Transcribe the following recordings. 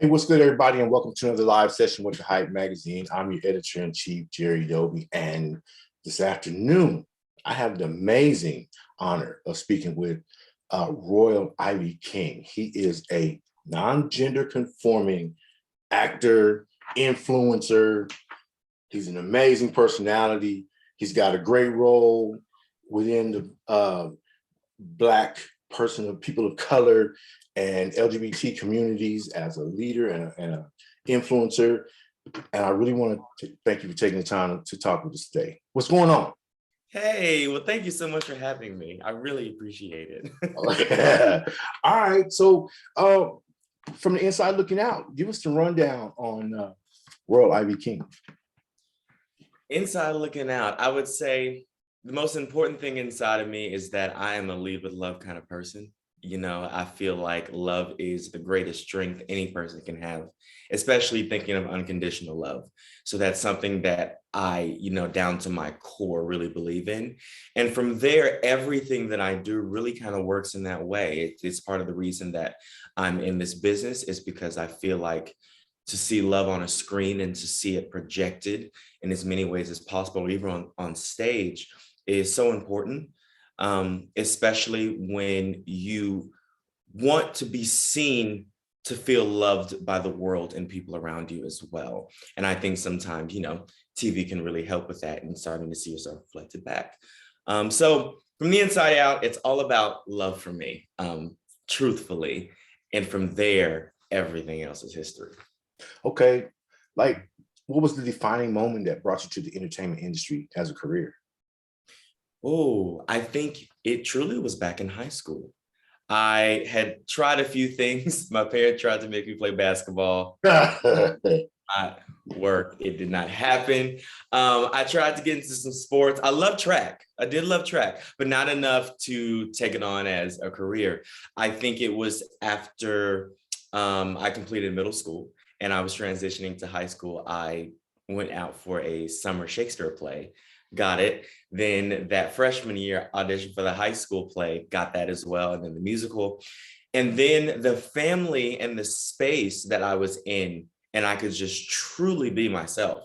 Hey, what's good, everybody, and welcome to another live session with the Hype Magazine. I'm your editor-in-chief, Jerry Doby, and this afternoon, I have the amazing honor of speaking with Rhoyle Ivy King. He is a non-gender conforming actor, influencer. He's an amazing personality. He's got a great role within the Black people of color and LGBT communities as a leader and an influencer. And I really want to thank you for taking the time to talk with us today. What's going on? Hey, well, thank you so much for having me. I really appreciate Yeah. All right. So from the inside looking out, give us the rundown on Rhoyle Ivy King. Inside looking out, I would say the most important thing inside of me is that I am a lead with love kind of person. You know, I feel like love is the greatest strength any person can have, especially thinking of unconditional love. So that's something that I, down to my core really believe in. And from there, everything that I do really kind of works in that way. It's part of the reason that I'm in this business is because I feel like to see love on a screen and to see it projected in as many ways as possible, or even on stage, is so important. Especially when you want to be seen to feel loved by the world and people around you as well. And I think sometimes, TV can really help with that and starting to see yourself reflected back. So from the inside out, it's all about love for me, truthfully. And from there, everything else is history. Okay. Like, what was the defining moment that brought you to the entertainment industry as a career? Oh, I think it truly was back in high school. I had tried a few things. My parents tried to make me play basketball. Not work. It did not happen. I tried to get into some sports. I love track. I did love track, but not enough to take it on as a career. I think it was after I completed middle school and I was transitioning to high school. I went out for a summer Shakespeare play, got it. Then that freshman year, auditioned for the high school play, got that as well. And then the musical. And then the family and the space that I was in, and I could just truly be myself.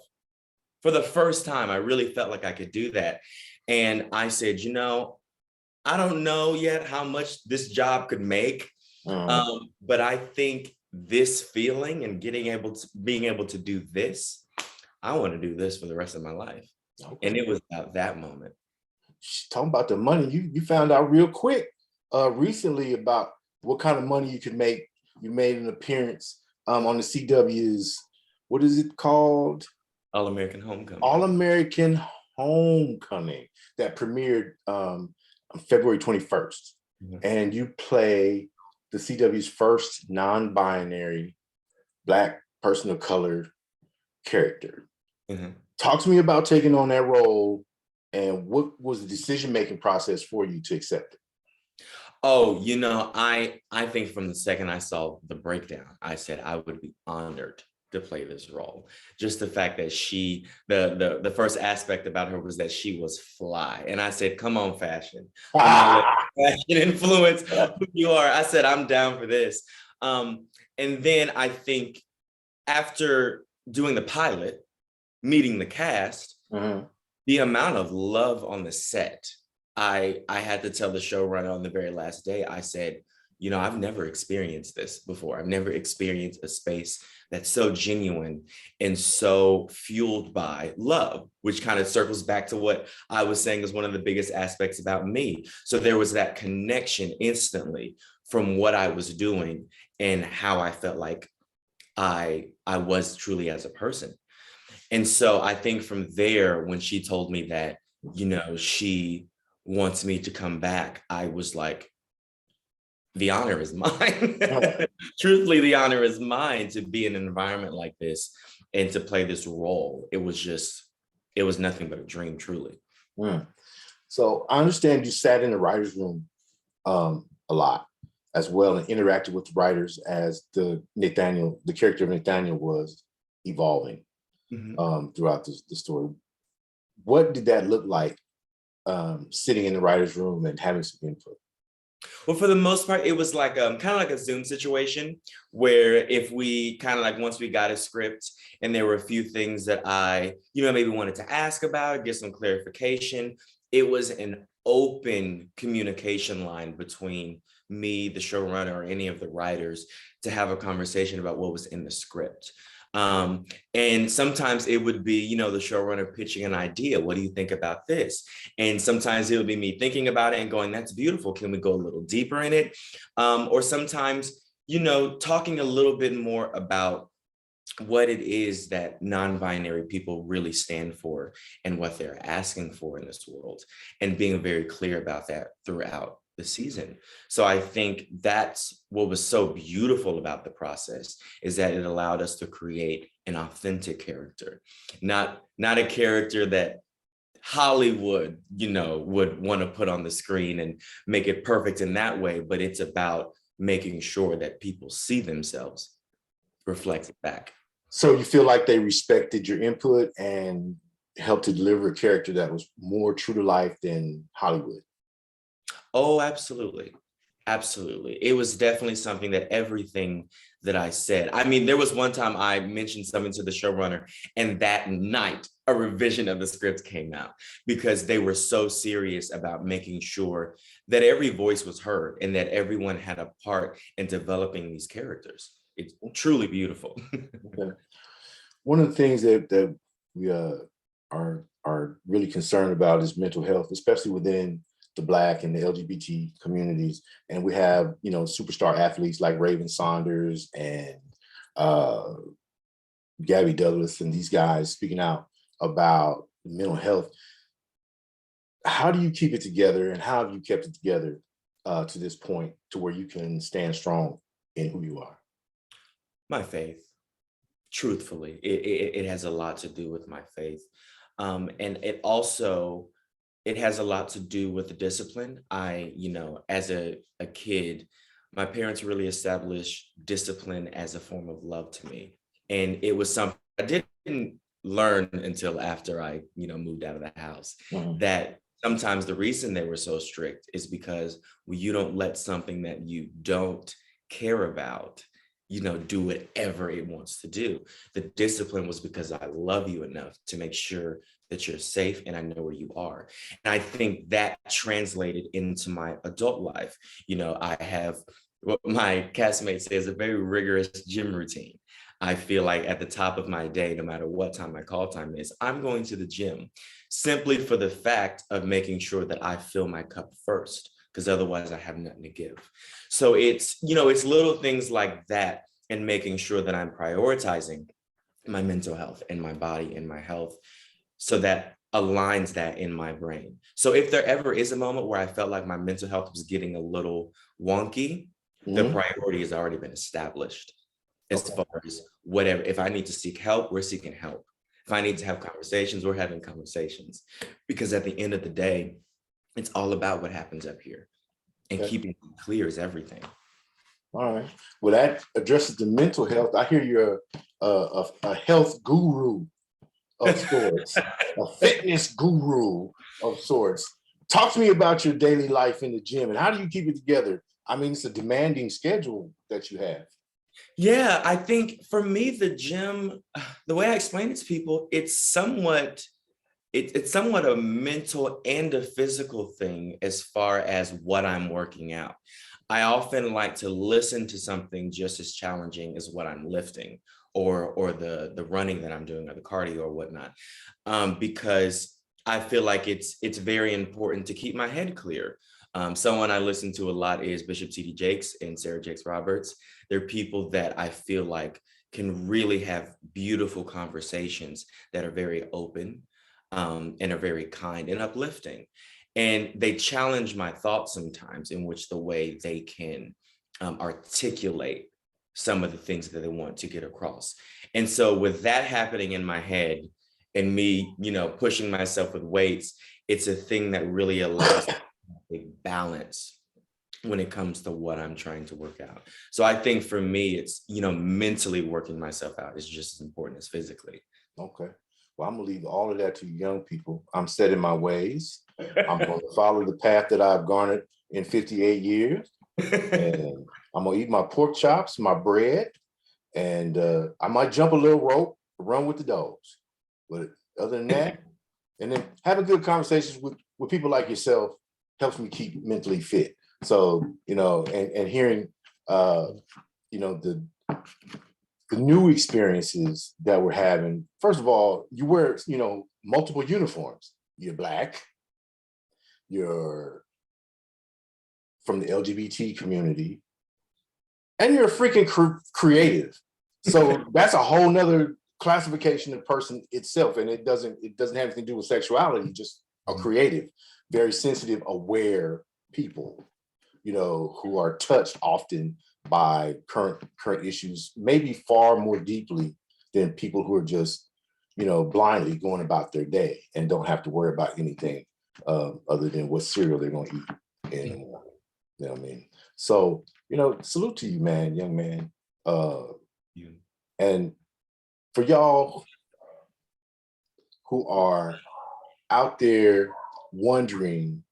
For the first time, I really felt like I could do that. And I said, I don't know yet how much this job could make, but I think this feeling and being able to do this, I want to do this for the rest of my life. Okay. And it was at that moment. Talking about the money, you found out real quick recently about what kind of money you could make. You made an appearance on the CW's, what is it called? AllAmerican Homecoming. AllAmerican Homecoming that premiered on February 21st. Mm-hmm. And you play the CW's first non-binary Black person of color character. Mm-hmm. Talk to me about taking on that role and what was the decision-making process for you to accept it? Oh, I think from the second I saw the breakdown, I said I would be honored to play this role. Just the fact that the first aspect about her was that she was fly. And I said, come on, fashion. Fashion influence who you are. I said, I'm down for this. And then I think after doing the pilot, meeting the cast, the amount of love on the set, I had to tell the showrunner on the very last day, I said, I've never experienced this before. I've never experienced a space that's so genuine and so fueled by love, which kind of circles back to what I was saying is one of the biggest aspects about me. So there was that connection instantly from what I was doing and how I felt like I was truly as a person. And so I think from there, when she told me that, she wants me to come back, I was like, the honor is mine. Truthfully, the honor is mine to be in an environment like this and to play this role. It was nothing but a dream, truly. So I understand you sat in the writer's room a lot as well and interacted with the writers as the character of Nathaniel was evolving throughout the story. What did that look like sitting in the writer's room and having some input? Well, for the most part, it was like kind of like a Zoom situation where if we kind of like once we got a script and there were a few things that I, maybe wanted to ask about, get some clarification, it was an open communication line between me, the showrunner, or any of the writers to have a conversation about what was in the script. Um, and sometimes it would be, the showrunner pitching an idea. What do you think about this? And sometimes it would be me thinking about it and going, that's beautiful. Can we go a little deeper in it? Or sometimes, talking a little bit more about what it is that non-binary people really stand for and what they're asking for in this world, and being very clear about that throughout the season. So I think that's what was so beautiful about the process, is that it allowed us to create an authentic character, not a character that Hollywood, would want to put on the screen and make it perfect in that way, but it's about making sure that people see themselves reflected back. So you feel like they respected your input and helped to deliver a character that was more true to life than Hollywood? Oh, absolutely. Absolutely. It was definitely something that everything that I said. I mean, there was one time I mentioned something to the showrunner, and that night a revision of the script came out because they were so serious about making sure that every voice was heard and that everyone had a part in developing these characters. It's truly beautiful. Okay. One of the things that we are really concerned about is mental health, especially within the Black and the LGBT communities. And we have, superstar athletes like Raven Saunders and uh, Gabby Douglas and these guys speaking out about mental health. How do you keep it together, and how have you kept it together to this point to where you can stand strong in who you are? My faith, truthfully, it has a lot to do with my faith. And it has a lot to do with the discipline. As a kid, my parents really established discipline as a form of love to me. And it was something I didn't learn until after I, moved out of the house, Mhm. that sometimes the reason they were so strict is because when you don't let something that you don't care about, do whatever it wants to do. The discipline was because I love you enough to make sure that you're safe and I know where you are. And I think that translated into my adult life. I have what my castmates say is a very rigorous gym routine. I feel like at the top of my day, no matter what time my call time is, I'm going to the gym simply for the fact of making sure that I fill my cup first, because otherwise I have nothing to give. So it's little things like that, and making sure that I'm prioritizing my mental health and my body and my health, so that aligns that in my brain. So if there ever is a moment where I felt like my mental health was getting a little wonky, the Mhm. priority has already been established as Okay. far as whatever. If I need to seek help, we're seeking help. If I need to have conversations, we're having conversations. Because at the end of the day, it's all about what happens up here. And Okay. keeping it clear is everything. All right. Well, that addresses the mental health. I hear you're a health guru of sorts, a fitness guru of sorts. Talk to me about your daily life in the gym and how do you keep it together? I mean, it's a demanding schedule that you have. Yeah, I think for me, the gym, the way I explain it to people, it's somewhat a mental and a physical thing as far as what I'm working out. I often like to listen to something just as challenging as what I'm lifting, or the running that I'm doing, or the cardio or whatnot, because I feel like it's very important to keep my head clear. Someone I listen to a lot is Bishop T.D. Jakes and Sarah Jakes Roberts. They're people that I feel like can really have beautiful conversations that are very open, and are very kind and uplifting. And they challenge my thoughts sometimes, in which the way they can articulate some of the things that they want to get across. And so with that happening in my head, and me, pushing myself with weights, it's a thing that really allows a balance when it comes to what I'm trying to work out. So I think for me, it's, mentally working myself out is just as important as physically. Okay. Well, I'm gonna leave all of that to you young people. I'm set in my ways. I'm gonna follow the path that I've garnered in 58 years. And I'm gonna eat my pork chops, my bread, and I might jump a little rope, run with the dogs. But other than that, and then having good conversations with people like yourself helps me keep mentally fit. So, and hearing, the new experiences that we're having. First of all, you wear, multiple uniforms. You're Black, you're from the LGBT community, and you're a freaking creative. So that's a whole nother classification of person itself. And it doesn't have anything to do with sexuality, just a creative, very sensitive, aware people, who are touched often by current issues, maybe far more deeply than people who are just, blindly going about their day and don't have to worry about anything other than what cereal they're going to eat in the morning. You know what I mean? So, salute to you, man, young man. And for y'all who are out there wondering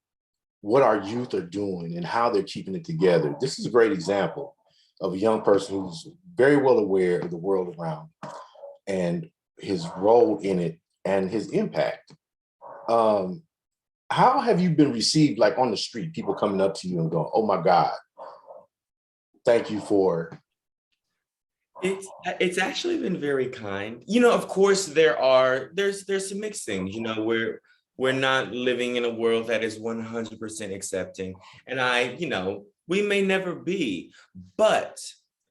what our youth are doing and how they're keeping it together, this is a great example of a young person who's very well aware of the world around and his role in it and his impact. How have you been received, like on the street, people coming up to you and going, "Oh my God, thank you for..." It's actually been very kind. Of course, there's some mixed things. We're not living in a world that is 100% accepting, and we may never be, but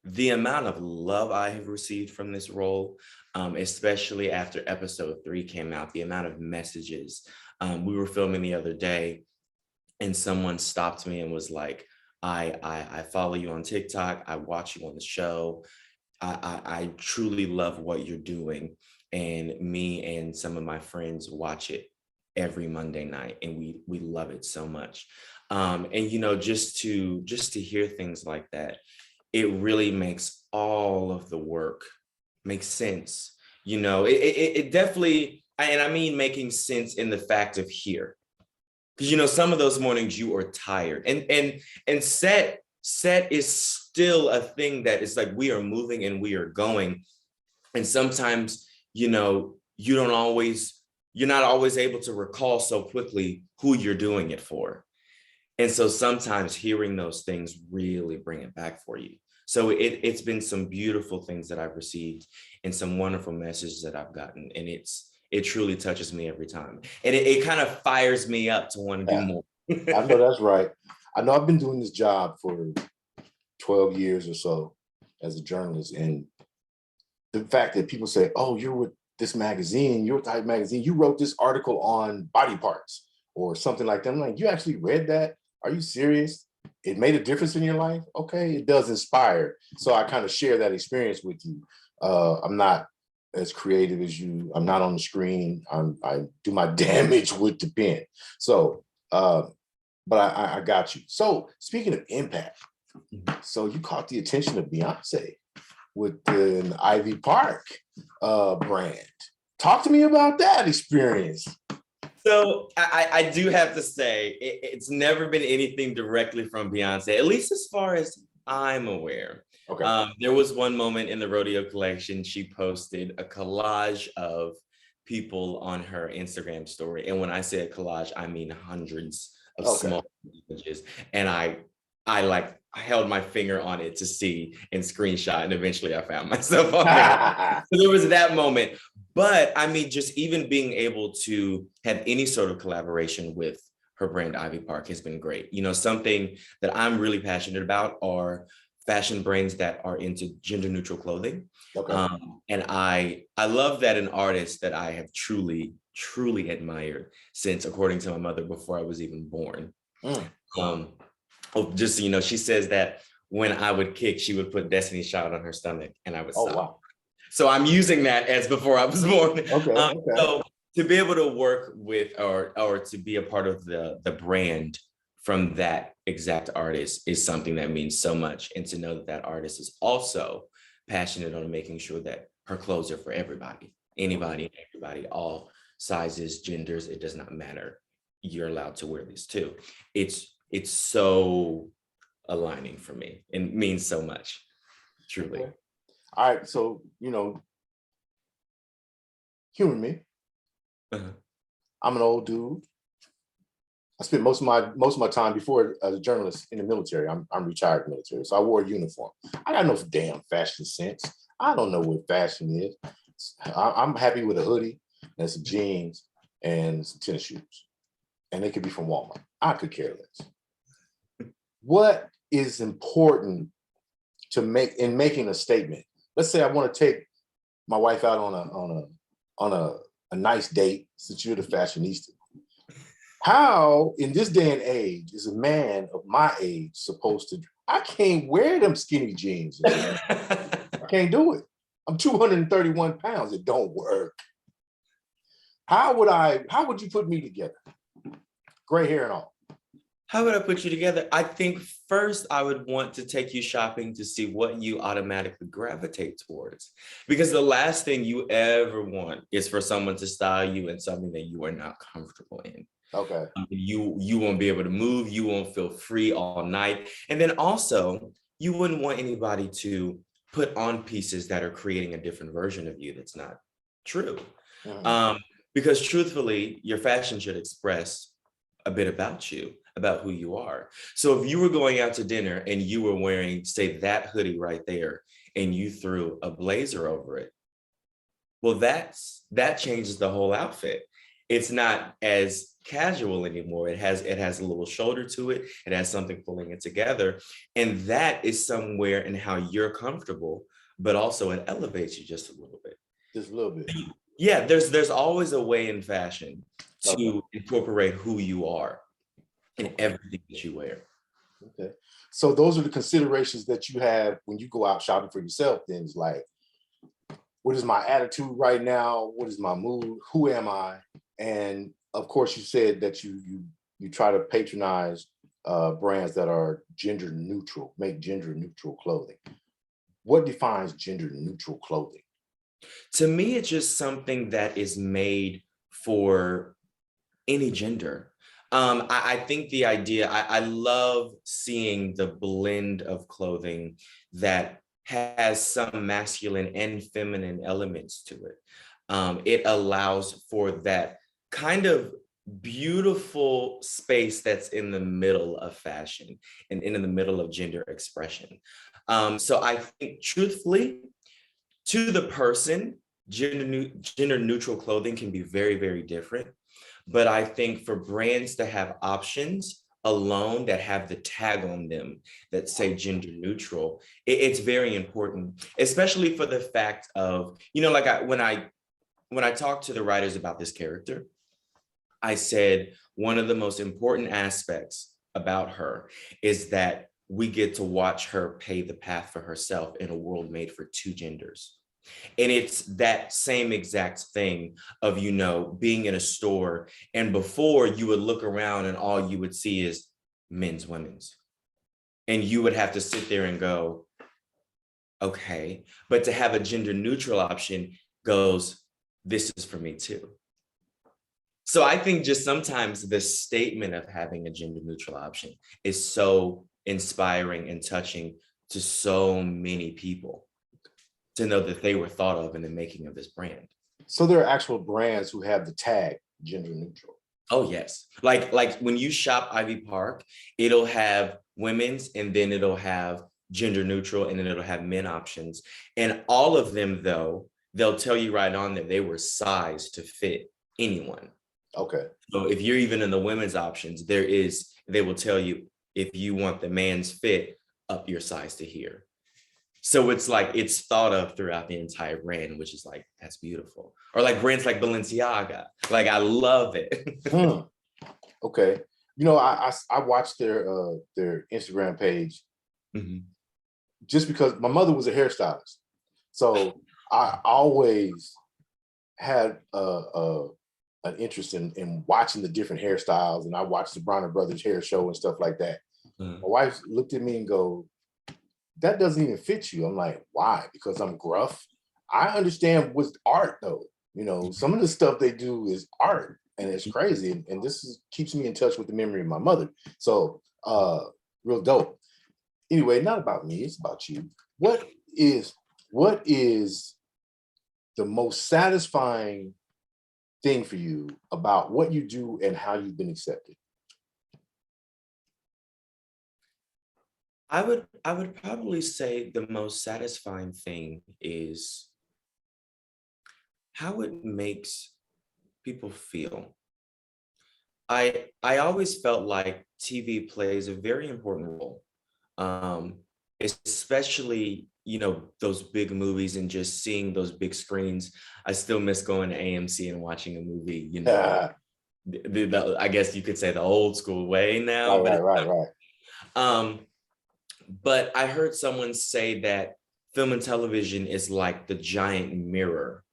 the amount of love I have received from this role, especially after episode 3 came out, the amount of messages. We were filming the other day, and someone stopped me and was like, I follow you on TikTok. I watch you on the show. I truly love what you're doing. And me and some of my friends watch it every Monday night, and we love it so much. And just to hear things like that, it really makes all of the work make sense. It definitely, and I mean making sense in the fact of here. Because some of those mornings you are tired, and set is still a thing that is like we are moving and we are going, and sometimes you're not always able to recall so quickly who you're doing it for, and so sometimes hearing those things really bring it back for you. So it's been some beautiful things that I've received and some wonderful messages that I've gotten, and it truly touches me every time, and it kind of fires me up to want to do more. I know that's right. I know I've been doing this job for 12 years or so as a journalist, and the fact that people say, "Oh, you're with this magazine, you're with Hype magazine, you wrote this article on body parts," or something like that. I'm like, "You actually read that? Are you serious? It made a difference in your life?" Okay, it does inspire. So I kind of share that experience with you. I'm not as creative as you. I'm not on the screen. I do my damage with the pen. So, but I got you. So speaking of impact, so you caught the attention of Beyonce with the Ivy Park brand. Talk to me about that experience. So I do have to say, it's never been anything directly from Beyonce, at least as far as I'm aware. Okay. There was one moment in the rodeo collection, she posted a collage of people on her Instagram story. And when I say a collage, I mean hundreds of small images. And I held my finger on it to see and screenshot, and eventually I found myself on there. So there was that moment. But I mean, just even being able to have any sort of collaboration with her brand Ivy Park has been great. Something that I'm really passionate about are fashion brands that are into gender neutral clothing. Okay. And I love that an artist that I have truly admired since, according to my mother, before I was even born. Just so you know, she says that when I would kick, she would put Destiny's Child on her stomach and I would stop. Wow. So I'm using that as before I was born. Okay. So to be able to work with or to be a part of the brand from that exact artist is something that means so much. And to know that that artist is also passionate on making sure that her clothes are for everybody. Anybody and everybody, all sizes, genders, it does not matter. You're allowed to wear these too. It's so aligning for me and means so much, truly. Okay. All right, so humor me. Uh-huh. I'm an old dude. I spent most of my time before as a journalist in the military. I'm retired military, so I wore a uniform. I got no damn fashion sense. I don't know what fashion is. I'm happy with a hoodie and some jeans and some tennis shoes, and they could be from Walmart. I could care less. What is important to make in making a statement? Let's say I want to take my wife out on a nice date, since you're the fashionista. How in this day and age is a man of my age supposed to? I can't wear them skinny jeans. I can't do it. I'm 231 pounds. It don't work. How would you put me together? Gray hair and all. How would I put you together? I think first I would want to take you shopping to see what you automatically gravitate towards. Because the last thing you ever want is for someone to style you in something that you are not comfortable in. Okay. You won't be able to move, you won't feel free all night. And then also, you wouldn't want anybody to put on pieces that are creating a different version of you that's not true. Mhm. Because truthfully, your fashion should express a bit about you, about who you are. So if you were going out to dinner and you were wearing, say, that hoodie right there, and you threw a blazer over it, well, that changes the whole outfit. It's not as casual anymore. It has a little shoulder to it. It has something pulling it together. And that is somewhere in how you're comfortable, but also it elevates you just a little bit. Just a little bit. Yeah, there's always a way in fashion Okay. to incorporate who you are in everything that you wear. Okay. So those are the considerations that you have when you go out shopping for yourself. Things like, what is my attitude right now? What is my mood? Who am I? And of course, you said that you try to patronize brands that are gender neutral, make gender neutral clothing. What defines gender neutral clothing? To me, it's just something that is made for any gender. I think the idea, I love seeing the blend of clothing that has some masculine and feminine elements to it. It allows for that kind of beautiful space that's in the middle of fashion and in the middle of gender expression. So I think truthfully, to the person, gender neutral clothing can be very, very different. But I think for brands to have options alone that have the tag on them that say gender neutral, it's very important, especially for the fact of, like when I talked to the writers about this character, I said one of the most important aspects about her is that we get to watch her pave the path for herself in a world made for two genders. And it's that same exact thing of, being in a store, and before you would look around and all you would see is men's, women's. And you would have to sit there and go, okay, but to have a gender neutral option goes, this is for me too. So I think just sometimes the statement of having a gender neutral option is so inspiring and touching to so many people, to know that they were thought of in the making of this brand. So there are actual brands who have the tag gender neutral. Oh yes, like when you shop Ivy Park, it'll have women's, and then it'll have gender neutral, and then it'll have men options. And all of them, though, they'll tell you right on that they were sized to fit anyone. Okay. So if you're even in the women's options, they will tell you, if you want the man's fit, up your size to here. So it's like, it's thought of throughout the entire brand, which is like, that's beautiful. Or like brands like Balenciaga, like I love it. Okay. I watched their Instagram page just because my mother was a hairstylist. So I always had an interest in watching the different hairstyles, and I watched the Bronner Brothers hair show and stuff like that. My wife looked at me and go, that doesn't even fit you. I'm like, why? Because I'm gruff. I understand with art though. You know, some of the stuff they do is art, and it's crazy. And this keeps me in touch with the memory of my mother. So, real dope. Anyway, not about me, it's about you. What is the most satisfying thing for you about what you do and how you've been accepted? I would probably say the most satisfying thing is how it makes people feel. I always felt like TV plays a very important role, um, especially those big movies and just seeing those big screens. I still miss going to AMC and watching a movie. right, I guess you could say the old school way now, but right. um, but I heard someone say that film and television is like the giant mirror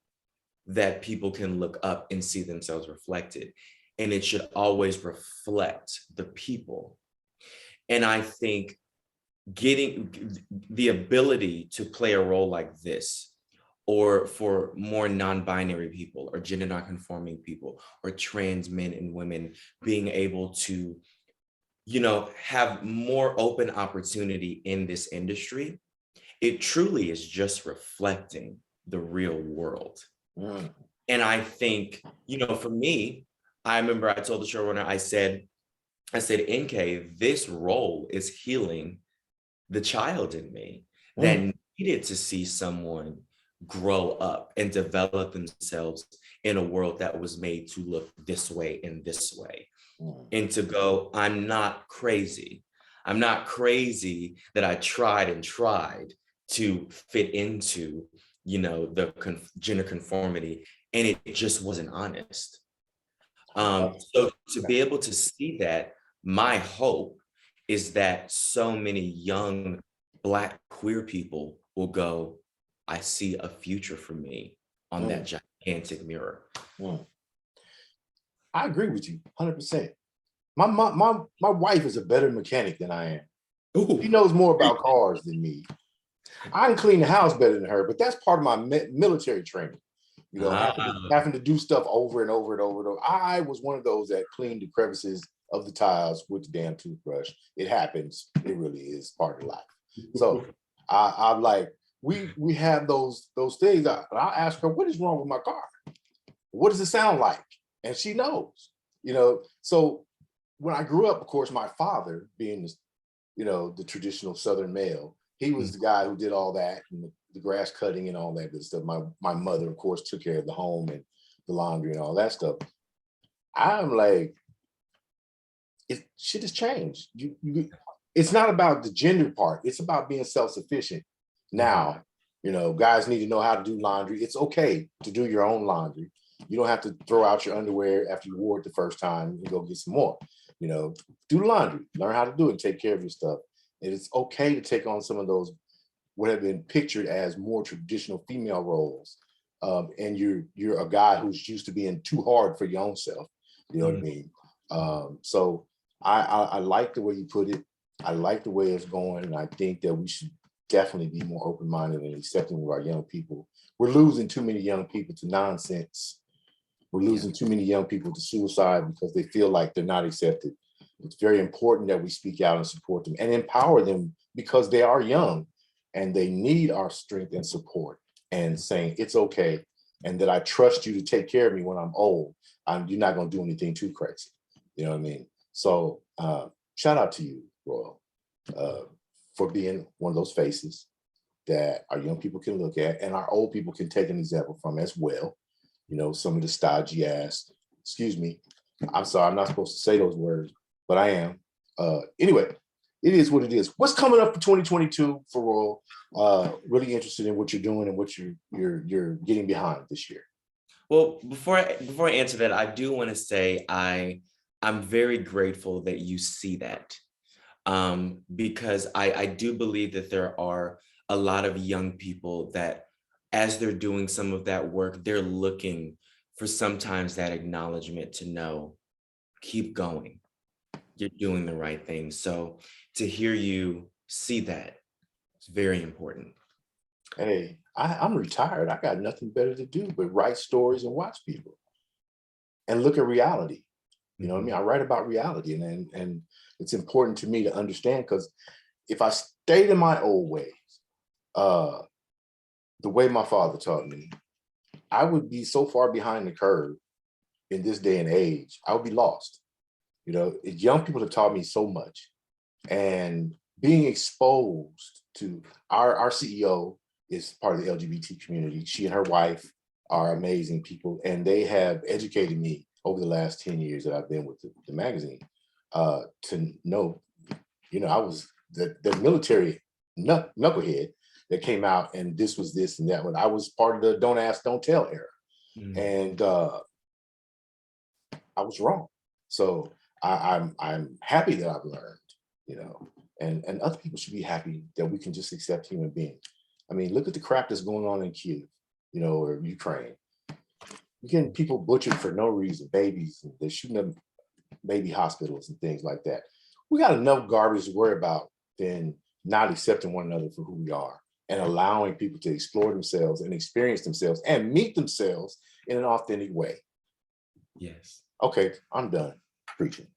that people can look up and see themselves reflected. And it should always reflect the people. And I think getting the ability to play a role like this, or for more non-binary people or gender non-conforming people or trans men and women being able to, have more open opportunity in this industry, it truly is just reflecting the real world. Mm, And I think, for me, I remember I told the showrunner, I said, NK, this role is healing the child in me mm, that needed to see someone grow up and develop themselves in a world that was made to look this way and this way. mm. And to go, I'm not crazy. I'm not crazy that I tried and tried to fit into, the gender conformity, and it just wasn't honest. I love So to be able to see that, my hope is that so many young Black queer people will go, I see a future for me on mm, that gigantic mirror. mm. I agree with you 100%. My wife is a better mechanic than I am. She Ooh. knows more about cars than me. I can clean the house better than her, but that's part of my military training. You know, Ah, having to do stuff over and over and over and over. I was one of those that cleaned the crevices of the tiles with the damn toothbrush. It happens. It really is part of life. So I'm like, we have those things. I'll ask her, what is wrong with my car? What does it sound like? And she knows. So when I grew up, of course, my father being the traditional Southern male, he was the guy who did all that and the grass cutting and all that good stuff. My mother, of course, took care of the home and the laundry and all that stuff. I'm like, shit has changed. It's not about the gender part. It's about being self-sufficient. Now, guys need to know how to do laundry. It's okay to do your own laundry. You don't have to throw out your underwear after you wore it the first time and go get some more. Do laundry, learn how to do it, take care of your stuff. And it's okay to take on some of those what have been pictured as more traditional female roles. And you're a guy who's used to being too hard for your own self. You know what I mean? So I like the way you put it. I like the way it's going, and I think that we should definitely be more open-minded and accepting of our young people. We're losing too many young people to nonsense. We're losing too many young people to suicide because they feel like they're not accepted. It's very important that we speak out and support them and empower them because they are young and they need our strength and support and saying it's okay and that I trust you to take care of me when I'm old. You're not going to do anything too crazy. You know what I mean? So shout out to you, Rhoyle, for being one of those faces that our young people can look at and our old people can take an example from as well. Some of the stodgy ass, excuse me. I'm sorry, I'm not supposed to say those words, but I am. Anyway, it is what it is. What's coming up for 2022 for Rhoyle? Really interested in what you're doing and what you're getting behind this year. well, before I answer that, I do want to say I'm very grateful that you see that, because I do believe that there are a lot of young people that, as they're doing some of that work, they're looking for sometimes that acknowledgement to know, keep going, you're doing the right thing. So to hear you see that, it's very important. Hey, I'm retired. I got nothing better to do but write stories and watch people and look at reality. You know what I mean? I write about reality, and it's important to me to understand, because if I stayed in my old ways, uh, the way my father taught me, I would be so far behind the curve in this day and age. I would be lost. You know, young people have taught me so much, and being exposed to our CEO is part of the LGBT community. She and her wife are amazing people, and they have educated me over the last 10 years that I've been with the magazine, to know, you know, I was the military knucklehead that came out, and this was this and that. When I was part of the don't ask, don't tell era, and I was wrong. So I'm happy that I've learned, you know, and other people should be happy that we can just accept human beings. I mean, look at the crap that's going on in Kyiv, you know, or Ukraine. You're getting people butchered for no reason, babies, and they're shooting up baby hospitals and things like that. We got enough garbage to worry about than not accepting one another for who we are and allowing people to explore themselves and experience themselves and meet themselves in an authentic way. Yes. Okay, I'm done preaching.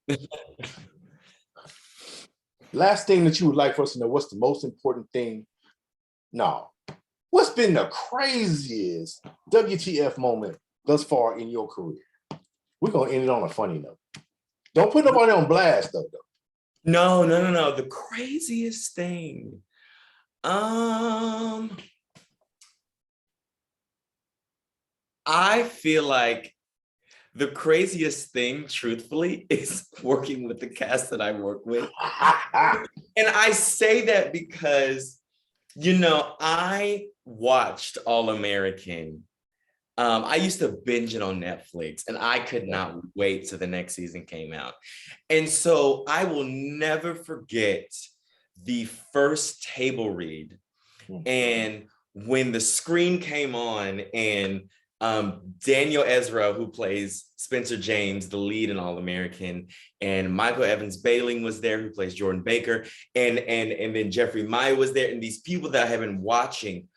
Last thing that you would like for us to know, what's the most important thing? No. What's been the craziest WTF moment thus far in your career? We're going to end it on a funny note. Don't put nobody on blast, though. No. The craziest thing. I feel like the craziest thing, truthfully, is working with the cast that I work with. And I say that because, you know, I watched All-American. I used to binge it on Netflix, and I could not wait till the next season came out. And so I will never forget the first table read. And when the screen came on, and Daniel Ezra, who plays Spencer James, the lead in All-American, and Michael Evans Bailing was there, who plays Jordan Baker, and then Jeffrey Meyer was there, and these people that I have been watching,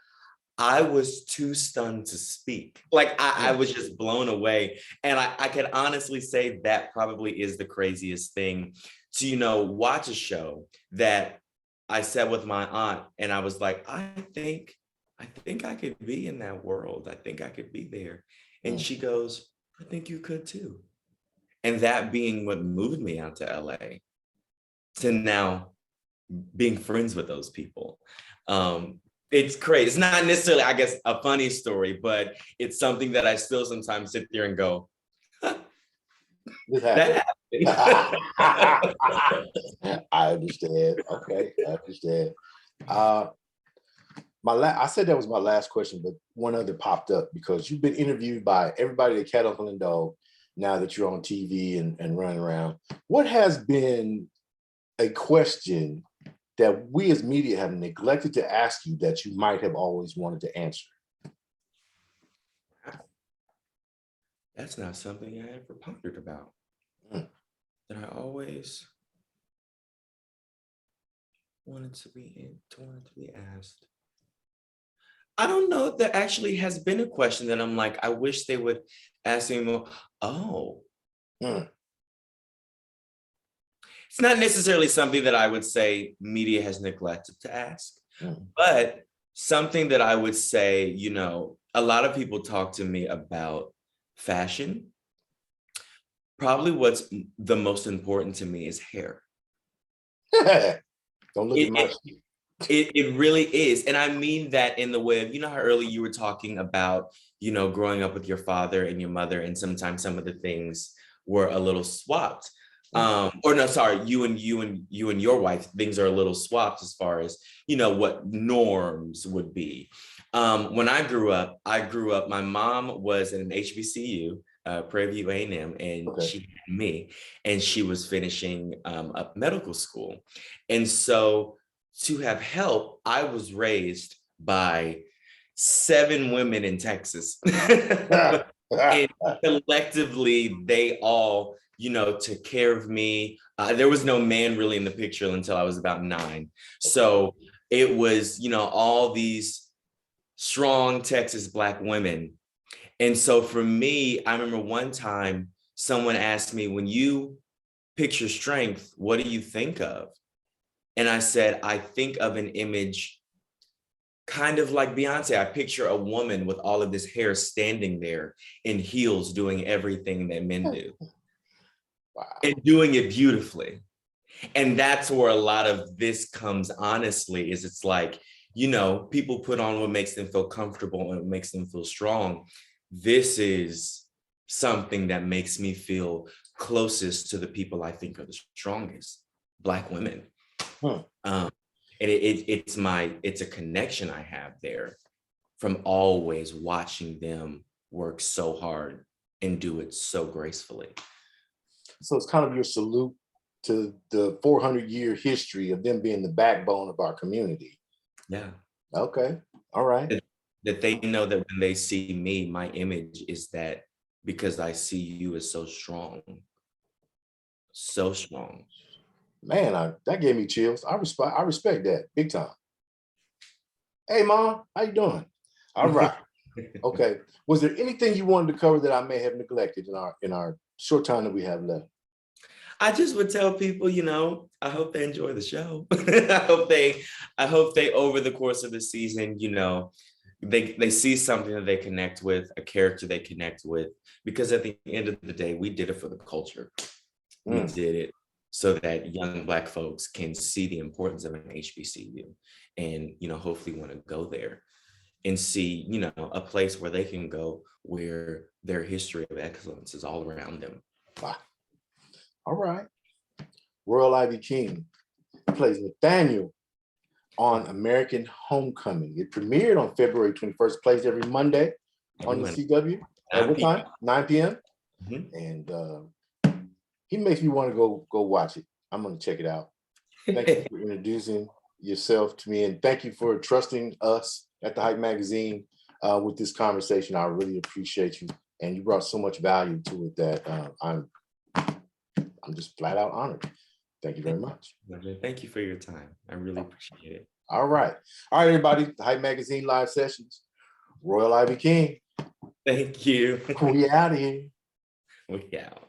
I was too stunned to speak. Like I was just blown away. And I can honestly say that probably is the craziest thing, to, you know, watch a show that I sat with my aunt and I was like, I think I could be in that world. I think I could be there. And she goes, I think you could too. And that being what moved me out to LA, to now being friends with those people. It's crazy. It's not necessarily, I guess, a funny story, but it's something that I still sometimes sit there and go, that happened. I understand. Okay, I understand. I said that was my last question, but one other popped up, because you've been interviewed by everybody at Cat, Uncle, and Dog. Now that you're on TV and running around, what has been a question that we as media have neglected to ask you that you might have always wanted to answer? That's not something I ever pondered about. That I always wanted to be asked. I don't know if there actually has been a question that I'm like, I wish they would ask me more. Oh. It's not necessarily something that I would say media has neglected to ask, but something that I would say, you know, a lot of people talk to me about fashion. Probably what's the most important to me is hair. Don't look at my It really is. And I mean that in the way of, you know, how early you were talking about, you know, growing up with your father and your mother, and sometimes some of the things were a little swapped. Or no, sorry, you and your wife, things are a little swapped as far as, you know, what norms would be. When I grew up, my mom was in an HBCU, Prairie View A&M, and she had me, and she was finishing up medical school. And so to have help, I was raised by 7 women in Texas. And collectively, they all, you know, took care of me. There was no man really in the picture until I was about 9. So it was, you know, all these strong Texas Black women. And so for me, I remember one time someone asked me, when you picture strength, what do you think of? And I said, I think of an image kind of like Beyonce. I picture a woman with all of this hair standing there in heels doing everything that men do. Wow. And doing it beautifully. And that's where a lot of this comes, honestly, is it's like, you know, people put on what makes them feel comfortable and what makes them feel strong. This is something that makes me feel closest to the people I think are the strongest, Black women. And it's a connection I have there from always watching them work so hard and do it so gracefully. So it's kind of your salute to the 400-year history of them being the backbone of our community. Yeah. Okay. All right. That they know that when they see me, my image is that because I see you as so strong. So strong. Man, that gave me chills. I respect that big time. Hey, Mom, how you doing? All right. Okay. Was there anything you wanted to cover that I may have neglected in our short time that we have left? I just would tell people, you know, I hope they enjoy the show. I hope they over the course of the season, you know, they see something that they connect with, a character they connect with, because at the end of the day, we did it for the culture. We did it so that young Black folks can see the importance of an HBCU and, you know, hopefully want to go there and see, you know, a place where they can go where their history of excellence is all around them. Wow. All right. Rhoyle Ivy King plays Nathaniel on American Homecoming. It premiered on February 21st, plays every Monday on the CW. At what time? 9 p.m. And he makes me want to go watch it. I'm going to check it out. Thank you for introducing yourself to me, and thank you for trusting us at the Hype Magazine with this conversation. I really appreciate you, and you brought so much value to it that I'm just flat out honored. Thank you very much. Thank you for your time. I really appreciate it. All right, everybody. The Hype Magazine live sessions. Rhoyle Ivy King. Thank you. We out of here. We out.